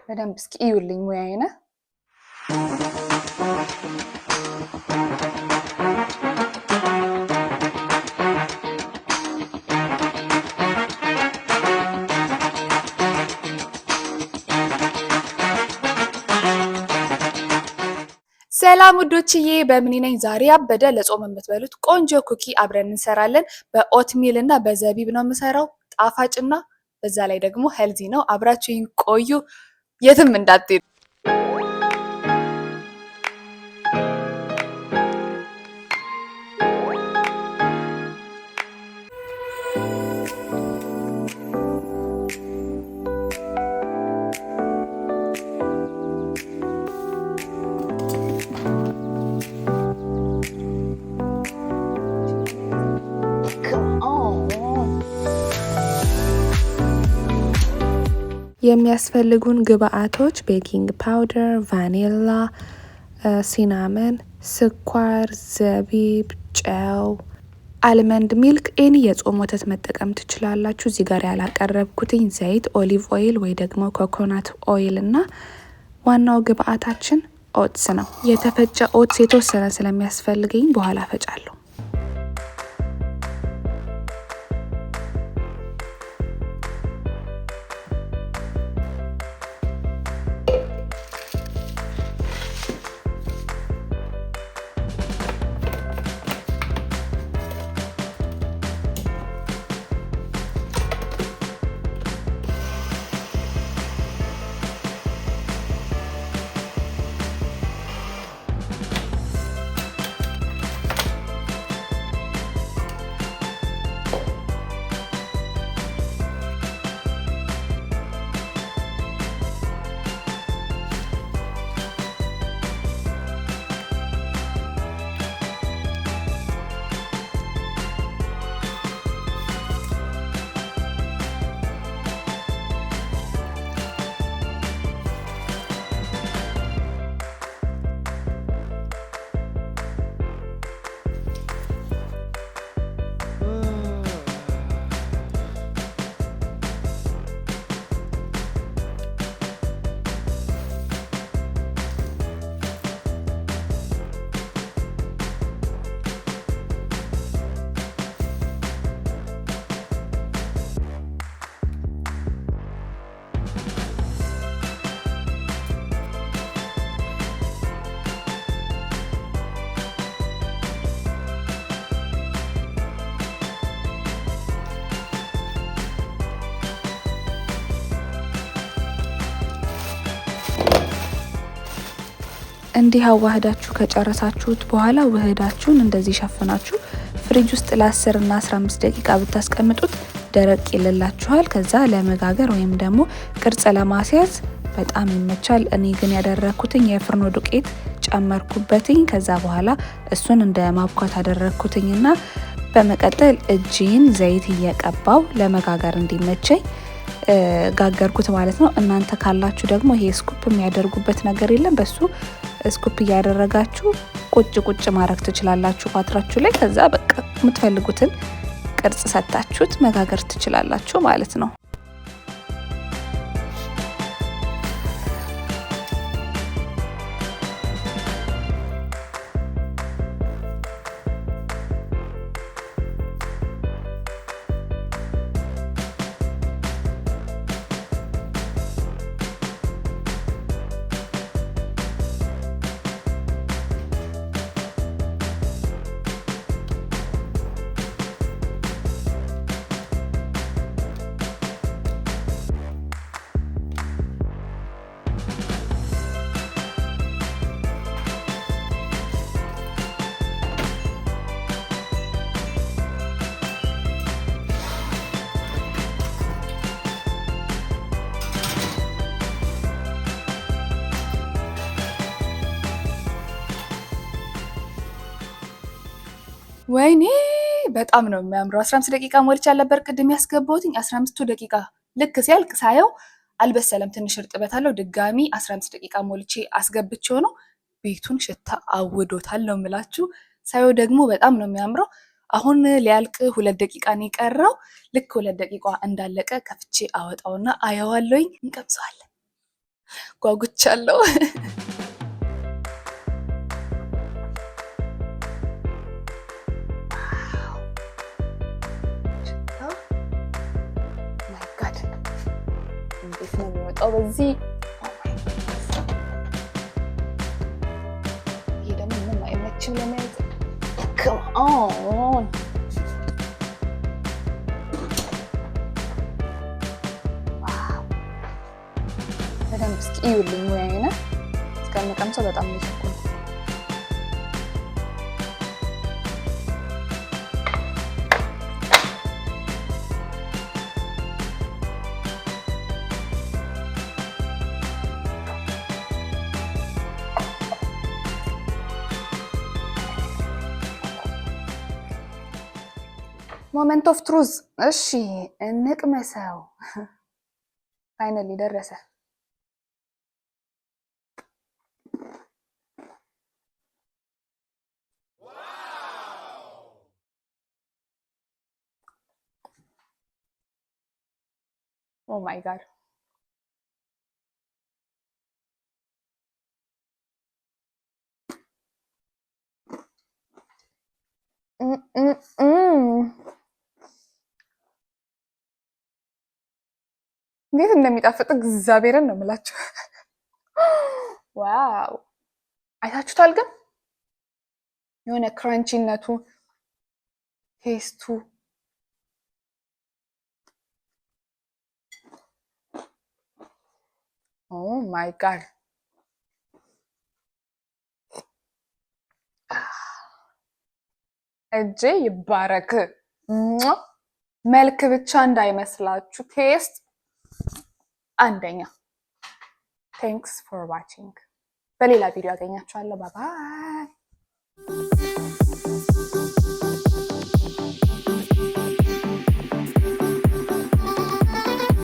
በደንብ እስኪ እዩልኝ ሙያዬን። ሰላም ውዶችዬ በምን ነኝ? ዛሬ አበደ ለጾም የምትበሉት ቆንጆ ኩኪ አብረን እንሰራለን። በኦትሚል እና በዘቢብ ነው የምሰራው። ጣፋጭና በዛ ላይ ደግሞ ሄልዚ ነው። አብራችሁኝ ቆዩ፣ የትም እንዳትሄዱ። የሚያስፈልጉን ግብአቶች ቤኪንግ ፓውደር፣ ቫኒላ፣ ሲናመን፣ ስኳር፣ ዘቢብ፣ ጨው፣ አልመንድ ሚልክ፣ ኤኒ የጾም ወተት መጠቀም ትችላላችሁ። እዚህ ጋር ያላቀረብኩትኝ ዘይት፣ ኦሊቭ ኦይል ወይ ደግሞ ኮኮናት ኦይል እና ዋናው ግብአታችን ኦትስ ነው። የተፈጨ ኦትስ የተወሰነ ስለሚያስፈልገኝ በኋላ ፈጫለሁ። እንዲህ አዋህዳችሁ ከጨረሳችሁት በኋላ ውህዳችሁን እንደዚህ ሸፍናችሁ ፍሪጅ ውስጥ ለ10 እና 15 ደቂቃ ብታስቀምጡት ደረቅ ይልላችኋል። ከዛ ለመጋገር ወይም ደግሞ ቅርጽ ለማስያዝ በጣም ይመቻል። እኔ ግን ያደረኩትኝ የፍርኖ ዱቄት ጨመርኩበትኝ። ከዛ በኋላ እሱን እንደ ማብኳት አደረኩትኝና በመቀጠል እጄን ዘይት እየቀባው ለመጋገር እንዲመቸኝ ጋገርኩት ማለት ነው። እናንተ ካላችሁ ደግሞ ይሄ ስኩፕ የሚያደርጉበት ነገር የለም፣ በሱ ስኩፕ እያደረጋችሁ ቁጭ ቁጭ ማድረግ ትችላላችሁ ፓትራችሁ ላይ። ከዛ በቃ የምትፈልጉትን ቅርጽ ሰጣችሁት መጋገር ትችላላችሁ ማለት ነው። ወይኔ በጣም ነው የሚያምረው። 15 ደቂቃ ሞልቼ አልነበር ቅድም ያስገባሁትኝ። 15 ደቂቃ ልክ ሲያልቅ ሳየው አልበሰለም፣ ትንሽ እርጥበት አለው። ድጋሚ 15 ደቂቃ ሞልቼ አስገብቼው ነው። ቤቱን ሽታ አውዶታል ነው የምላችሁ። ሳየው ደግሞ በጣም ነው የሚያምረው። አሁን ሊያልቅ 2 ደቂቃ ነው የቀረው። ልክ 2 ደቂቃ እንዳለቀ ከፍቼ አወጣውና አየዋለሁኝ። እንቀምሰዋለን። ጓጉቻለሁ። እንዴት ነው የሚወጣው በዚህ? ይሄ ደግሞ ምንም አይመችም ለማየት። ከማን በደንብ እስኪ እዩልኝ ሙያዬን እስከምቀምሰው በጣም ነው የቸኮልኩት። ሞመንት ኦፍ ትሩዝ። እሺ እንቅመሰው። ፋይናሊ ደረሰ። ኦ ማይ ጋድ እንዴት እንደሚጣፍጥ እግዚአብሔርን ነው የምላችሁ። ዋው አይታችሁታል? ግን የሆነ ክራንቺነቱ ቴስቱ ኦ ማይ ጋድ እጄ ይባረክ። መልክ ብቻ እንዳይመስላችሁ ቴስት አንደኛ። ቴንክስ ፎር ዋቺንግ። በሌላ ቪዲዮ አገኛችኋለሁ። ባይ ባይ።